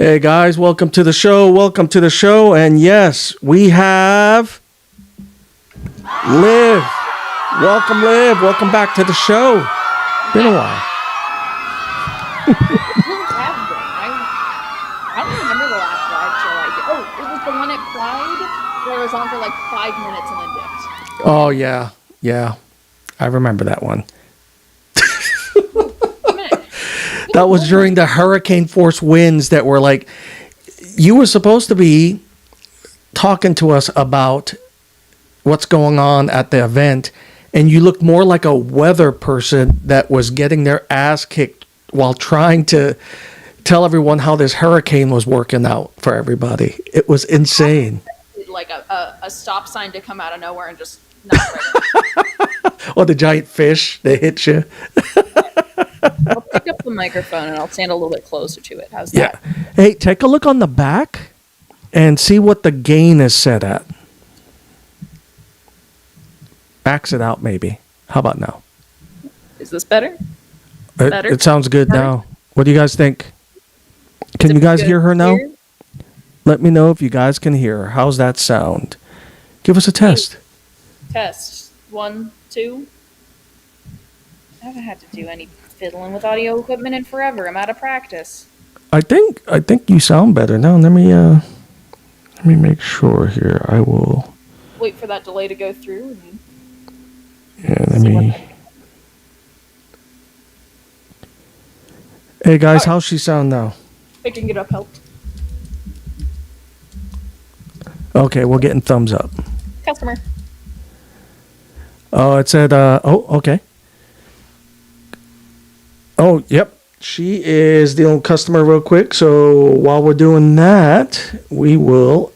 Hey guys, welcome to the show. Welcome to the show. And yes, we have Liv. Welcome, Liv. Welcome back to the show. Been a while. I don't remember the last live show I did. Oh, it was the one at Pride where I was on for like 5 minutes and then dipped. Oh, yeah. Yeah. I remember that one. That was during the hurricane force winds that were like, you were supposed to be talking to us about what's going on at the event, and you looked more like a weather person that was getting their ass kicked while trying to tell everyone how this hurricane was working out for everybody. It was insane. Like a stop sign to come out of nowhere and just knock right Or the giant fish, they hit you. I'll pick up the microphone and I'll stand a little bit closer to it. How's that? Yeah. Hey, take a look on the back and see what the gain is set at. Max it out, maybe. How about now? Is this better? Better? It sounds good now. What do you guys think? Can you guys hear her now? Let me know if you guys can hear her. How's that sound? Give us a test. Test. 1, 2. I haven't had to do any fiddling with audio equipment in forever. I'm out of practice. I think you sound better now. Let me make sure here. I will wait for that delay to go through. Let me. Hey guys, how's she sound now? Picking it up helped. Okay, we're getting thumbs up. Customer. Oh, it said. Okay. Oh, yep. She is dealing with customer real quick. So while we're doing that, we will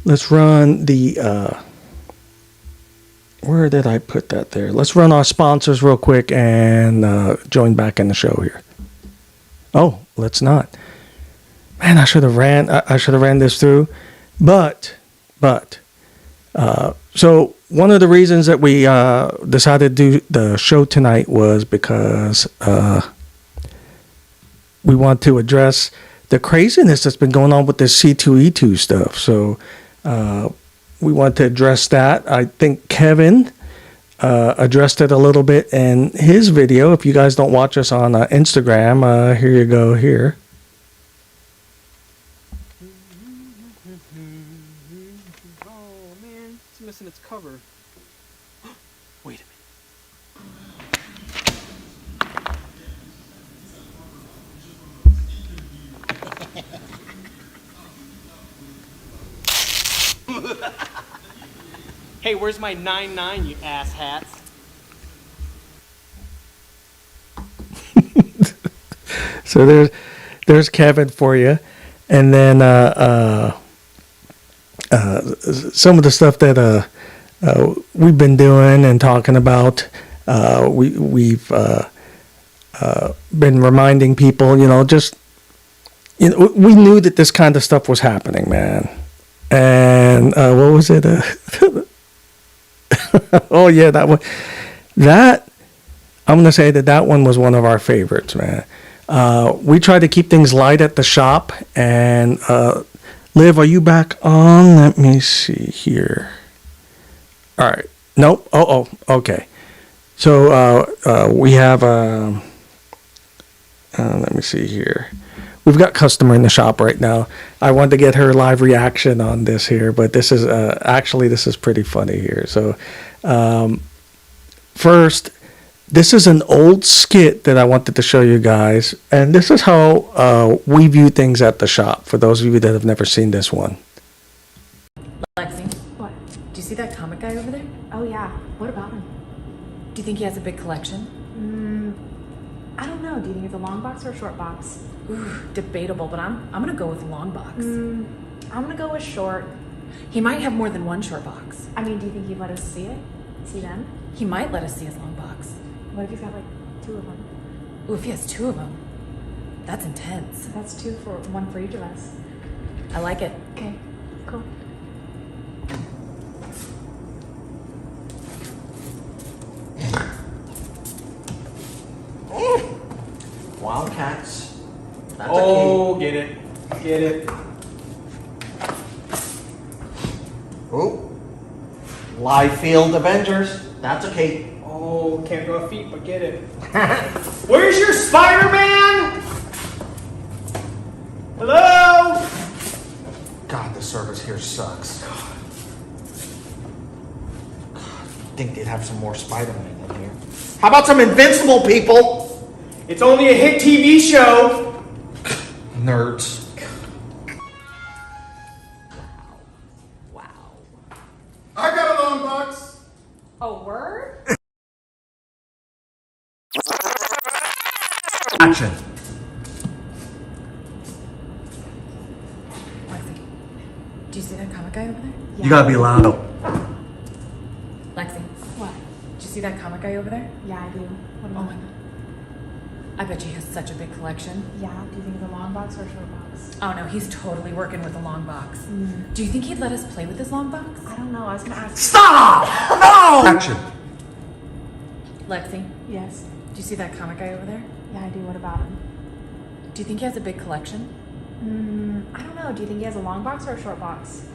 let's run the where did I put that there? Let's run our sponsors real quick and join back in the show here. Oh, let's not. Man, I should have ran this through, but so one of the reasons that we decided to do the show tonight was because we want to address the craziness that's been going on with this C2E2 stuff. So we want to address that. I think Kevin addressed it a little bit in his video. If you guys don't watch us on Instagram, here you go here. Missing its cover. Wait a minute. Hey, where's my 9-9, you ass hats? So there's Kevin for you, and then some of the stuff that we've been doing and talking about. We've been reminding people, we knew that this kind of stuff was happening, man. And what was it? Oh yeah, that one. That I'm gonna say that one was one of our favorites, man. We try to keep things light at the shop, and Liv, are you back on? Let me see here. All right. Nope. Oh, okay. So we have let me see here. We've got customer in the shop right now. I wanted to get her live reaction on this here, but this is this is pretty funny here. So first, this is an old skit that I wanted to show you guys, and this is how we view things at the shop, for those of you that have never seen this one. Lexi, what? Do you see that comic guy over there? Oh yeah, what about him? Do you think he has a big collection? I don't know. Do you think it's a long box or a short box? Ooh, debatable, but I'm gonna go with long box. I'm gonna go with short. He might have more than one short box. I mean, do you think he'd let us see it? See them? He might let us see his long box. What if he's got like 2 of them? Ooh, if he has 2 of them, that's intense. That's 2 for 1 for each of us. I like it. Okay, cool. Wildcats. That's Oh, get it. Get it. Oh. Live Field Avengers. That's a key. Oh, can't draw feet, but get it. Where's your Spider-Man? Hello? God, the service here sucks. God, you'd think they'd have some more Spider-Man in here. How about some Invincible people? It's only a hit TV show. Nerds. I got a long box. Oh, word? Action. Lexi, do you see that comic guy over there? Yeah. You gotta be loud. Lexi, What? do you see that comic guy over there? Yeah, I do. What Oh about my god. I bet he has such a big collection. Yeah, do you think it's a long box or a short box? Oh no, he's totally working with a long box. Mm. Do you think he'd let us play with this long box? I don't know. I was gonna ask. Stop! No! Action. Lexi, Yes. do you see that comic guy over there? Yeah, I do. What about him? Do you think he has a big collection? I don't know. Do you think he has a long box or a short box?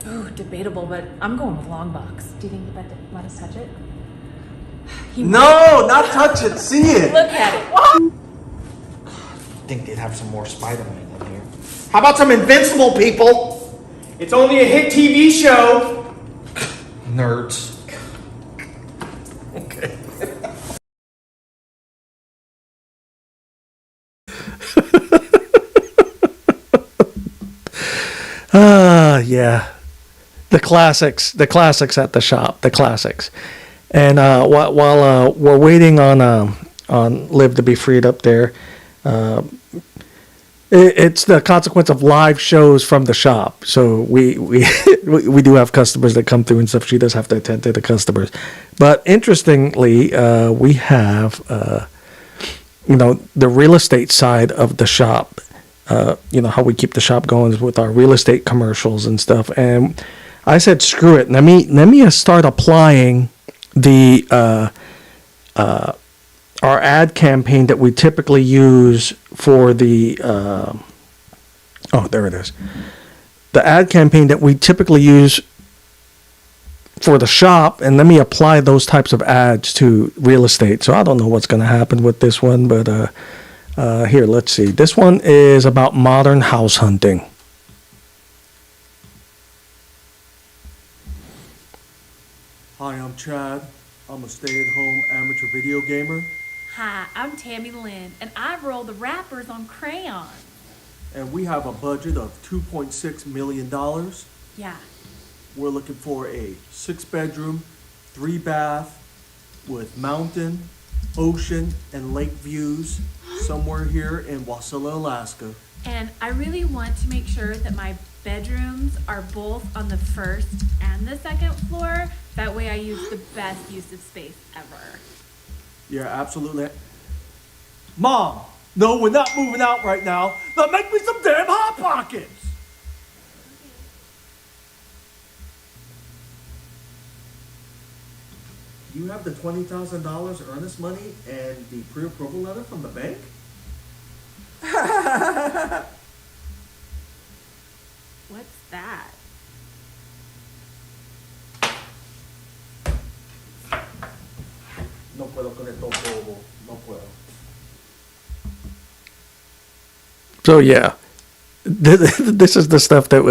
Ooh, debatable, but I'm going with long box. Do you think he'd let us touch it? No, not touch it. See it. Look at it. You'd think they'd have some more Spider-Man in here. How about some Invincible people? It's only a hit TV show. Nerds. Okay. Yeah. The classics at the shop, the classics. And while we're waiting on Liv to be freed up there, it's the consequence of live shows from the shop. So we we do have customers that come through and stuff. She does have to attend to the customers. But interestingly, we have the real estate side of the shop. How we keep the shop going is with our real estate commercials and stuff. And I said, screw it. Let me start applying the our ad campaign that we typically use for the there it is. The ad campaign that we typically use for the shop, and let me apply those types of ads to real estate. So I don't know what's going to happen with this one, but here, let's see. This one is about modern house hunting. Hi, I'm Chad. I'm a stay-at-home amateur video gamer, Hi, I'm Tammy Lynn, and I roll the wrappers on crayons. and we have a budget of $2.6 million. Yeah. We're looking for a 6-bedroom, 3-bath with mountain, ocean, and lake views somewhere here in Wasilla, Alaska. And I really want to make sure that my bedrooms are both on the first and the second floor. That way I use the best use of space ever. Yeah, absolutely. Mom, no, we're not moving out right now. Now make me some damn Hot Pockets. You have the $20,000 earnest money and the pre-approval letter from the bank? What's that? No puedo con esto bobo. No puedo. So yeah, this is the stuff that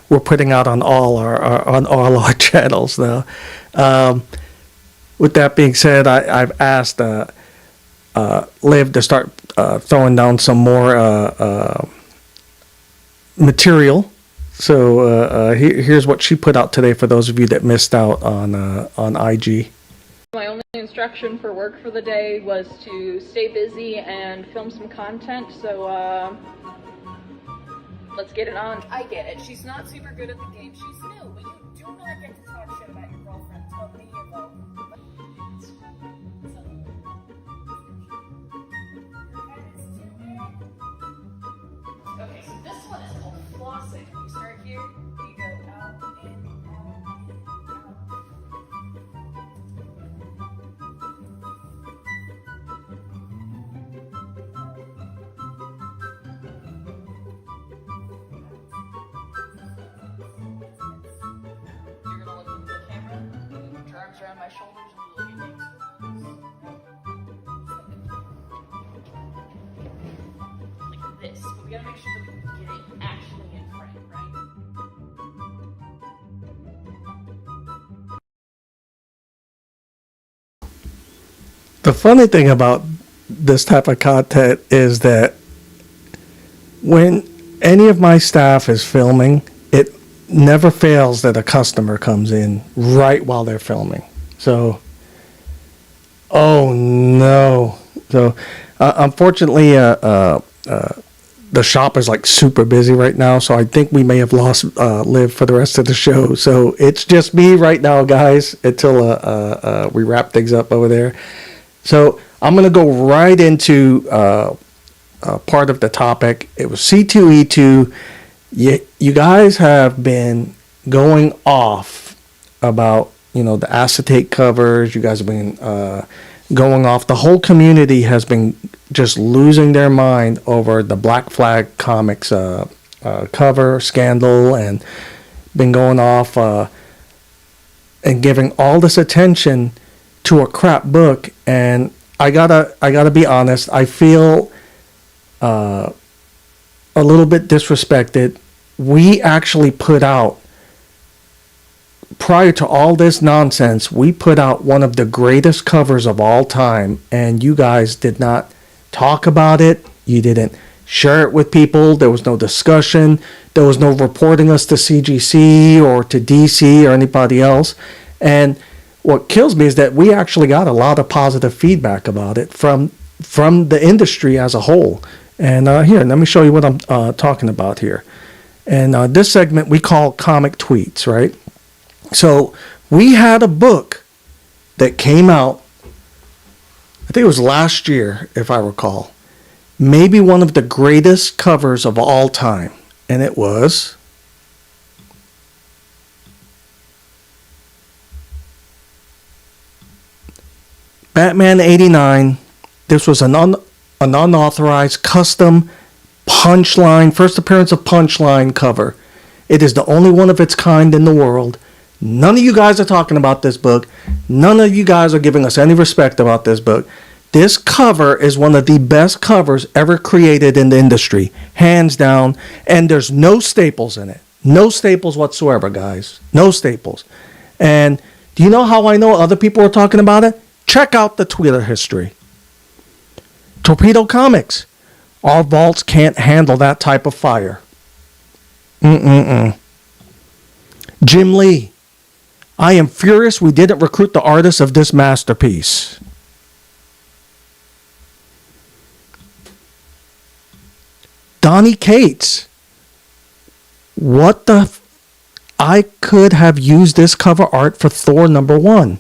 we're putting out on all our channels now. With that being said, I've asked Liv to start throwing down some more material. So here's what she put out today for those of you that missed out on IG. My only instruction for work for the day was to stay busy and film some content, so let's get it on. I get it, she's not super good at the game, she's new, but you do not get to talk shit about your girlfriend till me about. Okay, so this one is called flossing. You start here, you go out, in, out, in, out. arms around my shoulders and look at me. Like this. But we gotta make sure that we can get it actually in frame, right? The funny thing about this type of content is that when any of my staff is filming, it never fails that a customer comes in right while they're filming. So, oh no. So, unfortunately, the shop is like super busy right now. So I think we may have lost Liv for the rest of the show. So it's just me right now, guys, until we wrap things up over there. So I'm going to go right into part of the topic. It was C2E2. You guys have been going off about, the acetate covers. You guys have been going off. The whole community has been just losing their mind over the Black Flag Comics cover scandal, and been going off and giving all this attention to a crap book. And I gotta be honest, I feel a little bit disrespected. We actually put out, prior to all this nonsense, we put out one of the greatest covers of all time, and you guys did not talk about it. You didn't share it with people. There was no discussion. There was no reporting us to CGC or to DC or anybody else. And what kills me is that we actually got a lot of positive feedback about it from the industry as a whole. And here, let me show you what I'm talking about here. And this segment we call Comic Tweets, right? So we had a book that came out, I think it was last year, if I recall. Maybe one of the greatest covers of all time. And it was Batman 89. This was an unauthorized custom Punchline, first appearance of Punchline cover. It is the only one of its kind in the world. None of you guys are talking about this book. None of you guys are giving us any respect about this book. This cover is one of the best covers ever created in the industry, hands down. And there's no staples in it. No staples whatsoever, guys. No staples. And do you know how I know other people are talking about it? Check out the Twitter history. Torpedo Comics. Our vaults can't handle that type of fire. Jim Lee. I am furious we didn't recruit the artist of this masterpiece. Donnie Cates. What the... I could have used this cover art for Thor #1.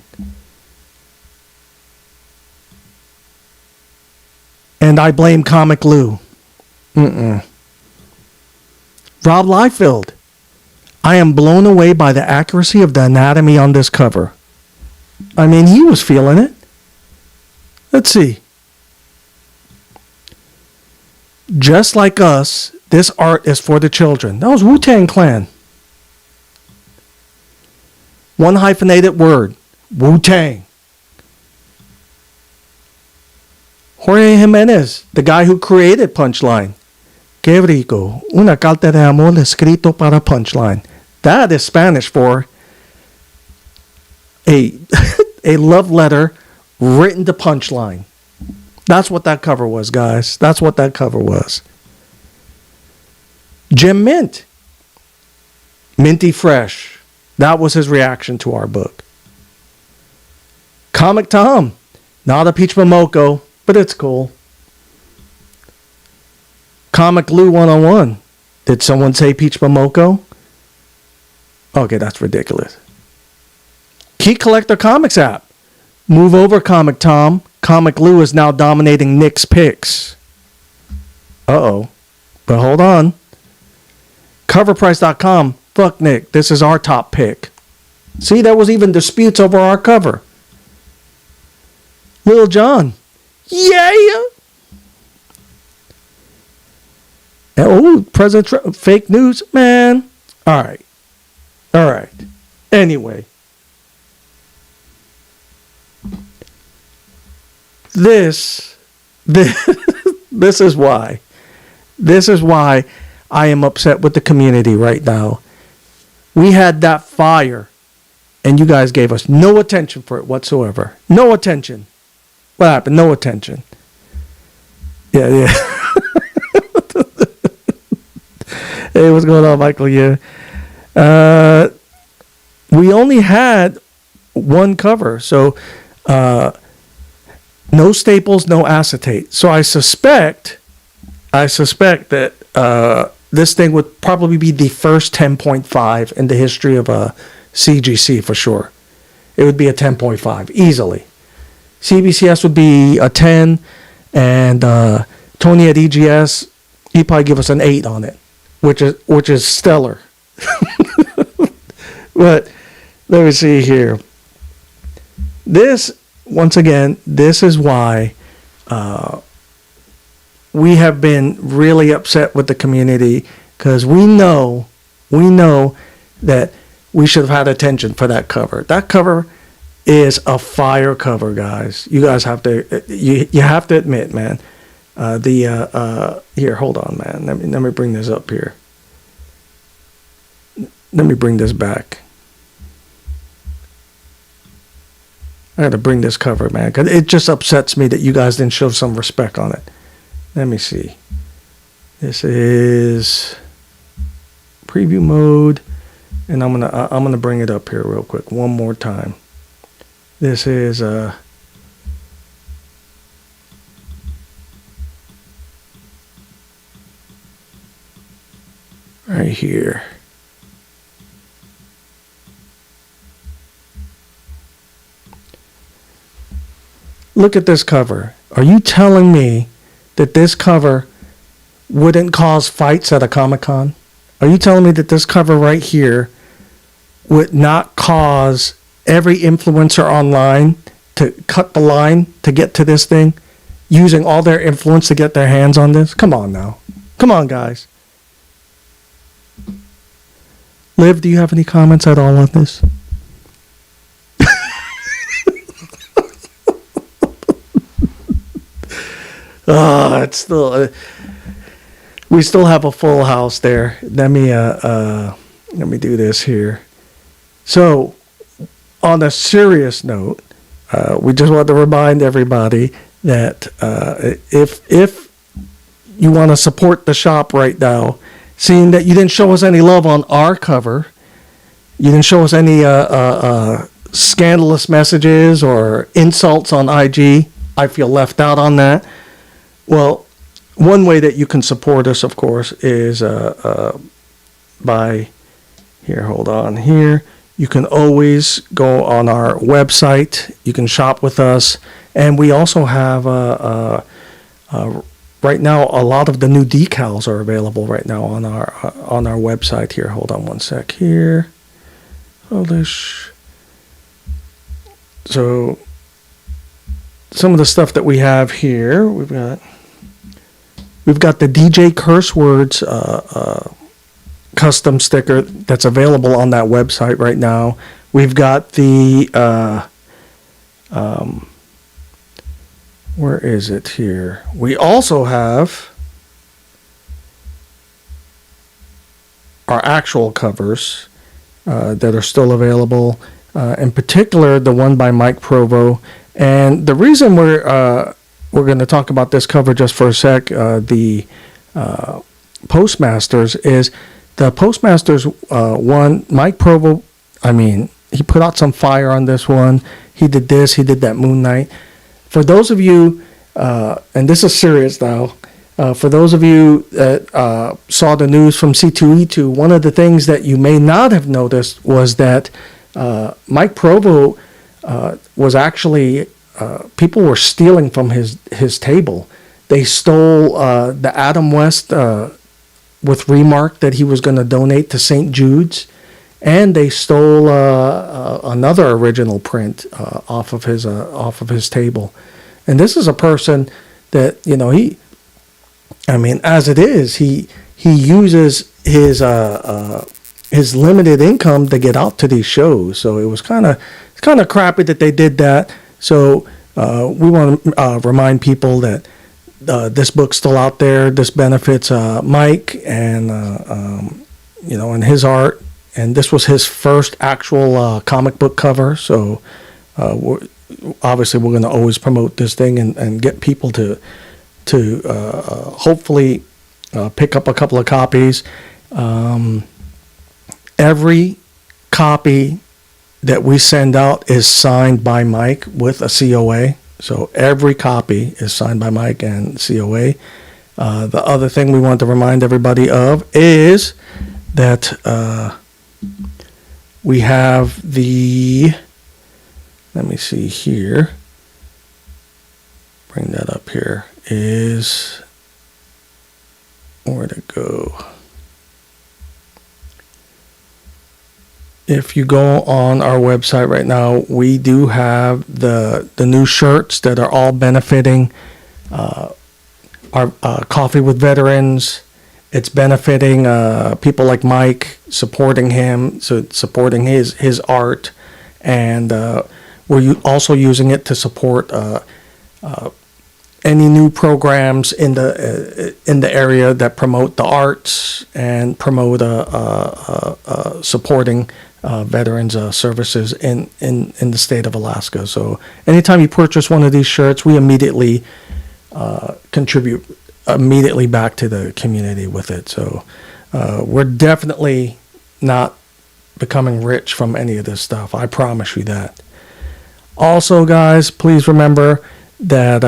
And I blame Comic Lou. Rob Liefeld. I am blown away by the accuracy of the anatomy on this cover. I mean, he was feeling it. Let's see. Just like us, this art is for the children. That was Wu-Tang Clan. One hyphenated word. Wu-Tang. Jorge Jimenez, the guy who created Punchline. Qué rico. Una carta de amor escrito para Punchline. That is Spanish for a love letter written to Punchline. That's what that cover was, guys. That's what that cover was. Jim Mint. Minty Fresh. That was his reaction to our book. Comic Tom. Not a Peach Momoko, but it's cool. Comic Lou 101. Did someone say Peach Momoko? Okay, that's ridiculous. Key Collector Comics app. Move over, Comic Tom. Comic Lou is now dominating Nick's picks. Uh-oh. But hold on. Coverprice.com. Fuck Nick. This is our top pick. See, there was even disputes over our cover. Lil Jon. Yeah. Oh, President Trump. Fake news. Man. All right. Anyway. this this is why. This is why I am upset with the community right now. We had that fire, and you guys gave us no attention for it whatsoever. No attention. What happened? No attention. Yeah. Hey, what's going on, Michael? Yeah. We only had one cover, so no staples, no acetate. So I suspect that this thing would probably be the first 10.5 in the history of CGC for sure. It would be a 10.5 easily. CBCS would be a 10, and Tony at EGS, he'd probably give us an 8 on it, which is stellar. But let me see here. This, once again, this is why we have been really upset with the community, because we know that we should have had attention for that cover. That cover is a fire cover, guys. You guys have to you have to admit, man. Here, hold on, man. Let me bring this up here. Let me bring this back. I got to bring this cover, man, because it just upsets me that you guys didn't show some respect on it. Let me see. This is preview mode, and I'm gonna bring it up here real quick one more time. This is right here. Look at this cover. Are you telling me that this cover wouldn't cause fights at a Comic-Con? Are you telling me that this cover right here would not cause every influencer online to cut the line to get to this thing, using all their influence to get their hands on this? Come on now. Come on, guys. Liv, do you have any comments at all on this? It's still we still have a full house there. Let me do this here. So, on a serious note, we just want to remind everybody that if you want to support the shop right now, seeing that you didn't show us any love on our cover, you didn't show us any scandalous messages or insults on IG. I feel left out on that. Well, one way that you can support us, of course, is by, here, hold on here. You can always go on our website. You can shop with us. And we also have, right now, a lot of the new decals are available right now on our website here. Hold on one sec here. Publish. So, some of the stuff that we have here, we've got the DJ Curse Words custom sticker that's available on that website right now. We've got the where is it here? We also have our actual covers that are still available. In particular, the one by Mike Provo. And the reason we're going to talk about this cover just for a sec, the Postmasters, is the Postmasters one, Mike Provo, he put out some fire on this one. He did this, he did that Moon Knight. For those of you, and this is serious now, for those of you that saw the news from C2E2, one of the things that you may not have noticed was that Mike Provo was actually, people were stealing from his table. They stole the Adam West with remark that he was going to donate to St. Jude's, and they stole another original print off of his table. And this is a person that, as it is, he uses his limited income to get out to these shows. So it was kind of crappy that they did that. So we want to remind people that this book's still out there. This benefits Mike and and his art. And this was his first actual comic book cover. So obviously we're going to always promote this thing and get people to hopefully pick up a couple of copies. Every copy that we send out is signed by Mike with a COA. So every copy is signed by Mike and COA. The other thing we want to remind everybody of is that we have let me see here, bring that up here, is, where'd it go? If you go on our website right now, we do have the new shirts that are all benefiting our Coffee with Veterans. It's benefiting people like Mike, supporting him, so supporting his art, and we're also using it to support any new programs in the area that promote the arts and promote supporting veterans services in the state of Alaska. So anytime you purchase one of these shirts, we immediately contribute immediately back to the community with it. So we're definitely not becoming rich from any of this stuff. I promise you that. Also, guys, please remember that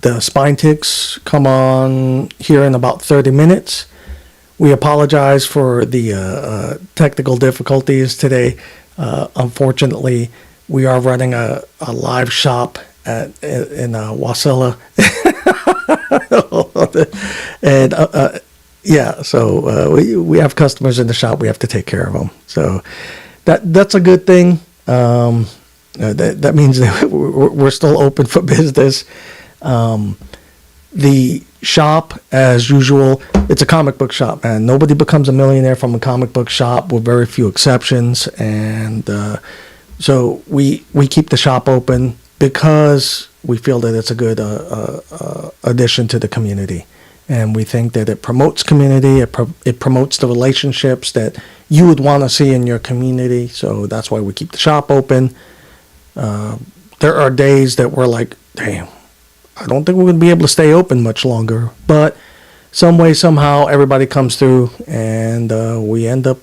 the spine ticks come on here in about 30 minutes. We apologize for the technical difficulties today. Unfortunately, we are running a live shop in Wasilla. And so we have customers in the shop. We have to take care of them. So that's a good thing. That means that we're still open for business. The shop, as usual, it's a comic book shop, man. Nobody becomes a millionaire from a comic book shop, with very few exceptions. And so we keep the shop open because we feel that it's a good addition to the community. And we think that it promotes community, it promotes the relationships that you would want to see in your community. So that's why we keep the shop open. There are days that we're like, damn, I don't think we're going to be able to stay open much longer. But some way, somehow, everybody comes through, and we end up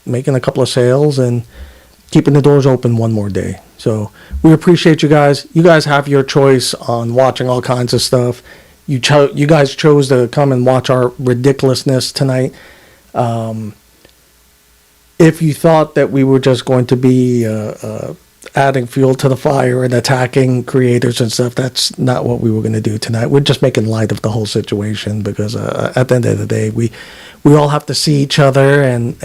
making a couple of sales and keeping the doors open one more day. So we appreciate you guys. You guys have your choice on watching all kinds of stuff. You guys chose to come and watch our ridiculousness tonight. If you thought that we were just going to be adding fuel to the fire and attacking creators and stuff, that's not what we were going to do tonight. We're just making light of the whole situation because at the end of the day, we all have to see each other and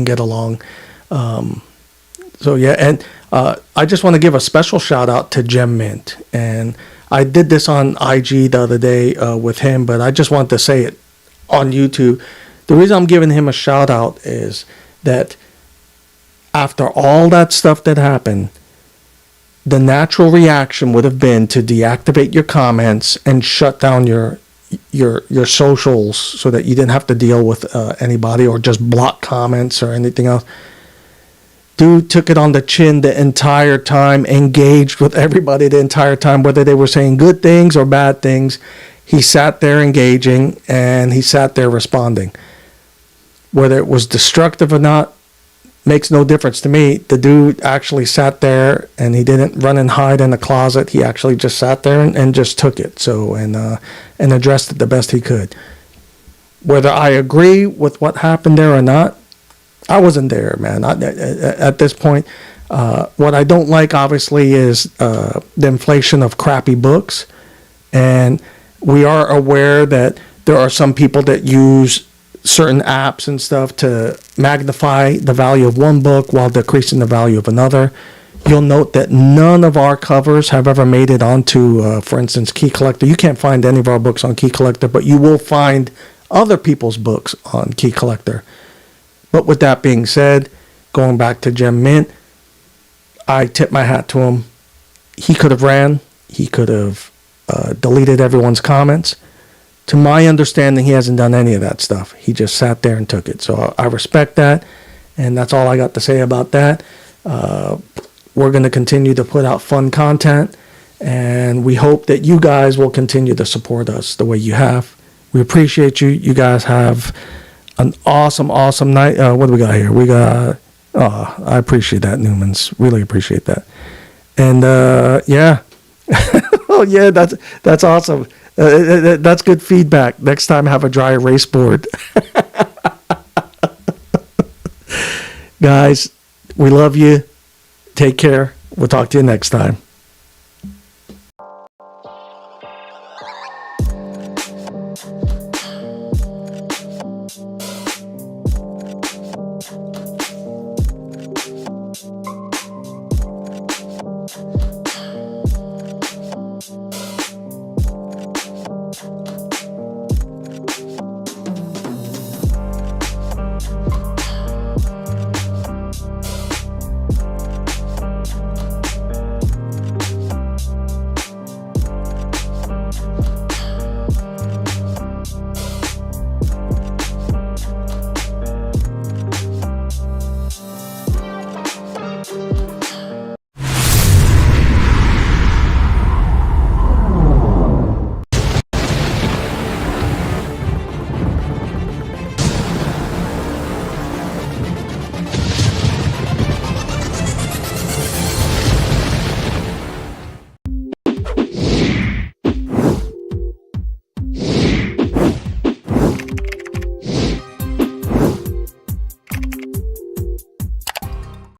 get along. So yeah, and I just want to give a special shout out to Gem Mint, and I did this on IG the other day with him, but I just want to say it on YouTube. The reason I'm giving him a shout out is that after all that stuff that happened, the natural reaction would have been to deactivate your comments and shut down your socials so that you didn't have to deal with anybody or just block comments or anything else. Dude took it on the chin the entire time, engaged with everybody the entire time, whether they were saying good things or bad things. He sat there engaging, and he sat there responding. Whether it was destructive or not makes no difference to me. The dude actually sat there, and he didn't run and hide in a closet. He actually just sat there and just took it. So and addressed it the best he could. Whether I agree with what happened there or not, I wasn't there, man. At this point, what I don't like, obviously, is the inflation of crappy books. And we are aware that there are some people that use certain apps and stuff to magnify the value of one book while decreasing the value of another. You'll note that none of our covers have ever made it onto, for instance, Key Collector. You can't find any of our books on Key Collector, but you will find other people's books on Key Collector. But with that being said, going back to Gem Mint, I tip my hat to him. He could have ran. He could have deleted everyone's comments. To my understanding, he hasn't done any of that stuff. He just sat there and took it. So I respect that, and that's all I got to say about that. We're going to continue to put out fun content, and we hope that you guys will continue to support us the way you have. We appreciate you. You guys have an awesome night. What do we got here? We got, I appreciate that, Newmans. Really appreciate that. And, yeah. Oh, yeah, that's awesome. That's good feedback. Next time, have a dry erase board. Guys, we love you. Take care. We'll talk to you next time.